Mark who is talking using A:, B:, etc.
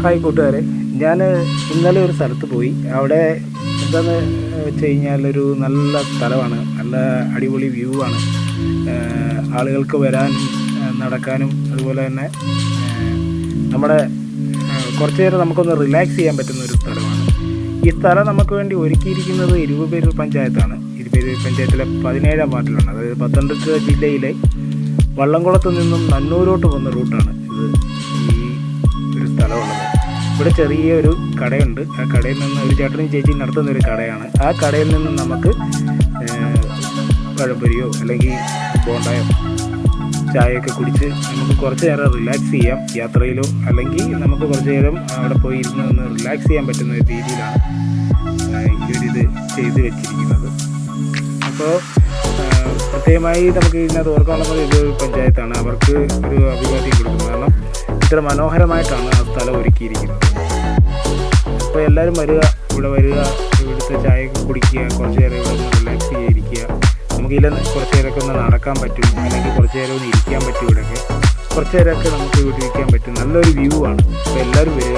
A: Hi കൂട്ടുകാരെ, ഞാൻ ഇന്നലെ ഒരു സ്ഥലത്ത് പോയി. അവിടെ എന്താണെന്ന് വെച്ച് കഴിഞ്ഞാൽ ഒരു നല്ല സ്ഥലമാണ്, നല്ല അടിപൊളി വ്യൂ ആണ്. ആളുകൾക്ക് വരാനും നടക്കാനും അതുപോലെ തന്നെ നമ്മുടെ കുറച്ച് നേരം നമുക്കൊന്ന് റിലാക്സ് ചെയ്യാൻ പറ്റുന്ന ഒരു സ്ഥലമാണ്. ഈ സ്ഥലം നമുക്ക് വേണ്ടി ഒരുക്കിയിരിക്കുന്നത് ഇരുപേരൂർ പഞ്ചായത്താണ്. ഇരുപേരൂർ പഞ്ചായത്തിലെ 17-ാം വാർഡിലാണ്. അതായത് പത്തനംതിട്ട ജില്ലയിലെ വള്ളംകുളത്ത് നിന്നും നന്നൂരോട്ട് പോകുന്ന റൂട്ടാണ് ഇത്. ഈ ഒരു സ്ഥലമുള്ളത് ഇവിടെ ചെറിയൊരു കടയുണ്ട്. ആ കടയിൽ നിന്ന് ഒരു ചേട്ടനും ചേച്ചിയും നടത്തുന്ന ഒരു കടയാണ്. ആ കടയിൽ നിന്ന് നമുക്ക് പഴംപൊരിയോ അല്ലെങ്കിൽ ബോണ്ടയോ ചായയൊക്കെ കുടിച്ച് നമുക്ക് കുറച്ച് നേരം റിലാക്സ് ചെയ്യാം. യാത്രയിലോ അല്ലെങ്കിൽ നമുക്ക് കുറച്ച് നേരം അവിടെ പോയി ഇരുന്ന് ഒന്ന് റിലാക്സ് ചെയ്യാൻ പറ്റുന്ന ഒരു രീതിയിലാണ് ഇവരിത് ചെയ്ത് വെച്ചിരിക്കുന്നത്. അപ്പോൾ പ്രത്യേകമായി നമുക്ക് ഇതിനകത്ത് ഓർക്കാനുള്ളത് ഒരു പഞ്ചായത്താണ്. അവർക്ക് ഒരു അഭിവാദ്യം കൊടുക്കുന്നത്. കാരണം ഇത്ര മനോഹരമായിട്ടാണ് ആ സ്ഥലം ഒരുക്കിയിരിക്കുന്നത്. അപ്പോൾ എല്ലാവരും വരിക, ഇവിടെ വരിക, ഇവിടുത്തെ ചായയൊക്കെ കുടിക്കുക, കുറച്ച് നേരം ഇവിടെ ഒന്ന് റിലാക്സ് ചെയ്തിരിക്കുക. നമുക്കിതിൽ കുറച്ച് നേരമൊക്കെ ഒന്ന് നടക്കാൻ പറ്റും, അല്ലെങ്കിൽ കുറച്ച് നേരം ഒന്ന് ഇരിക്കാൻ പറ്റും. ഇവിടെയൊക്കെ കുറച്ച് നേരമൊക്കെ നമുക്ക് ഇവിടെ ഇരിക്കാൻ പറ്റും. നല്ലൊരു വ്യൂ ആണ്. അപ്പോൾ എല്ലാവരും വരിക.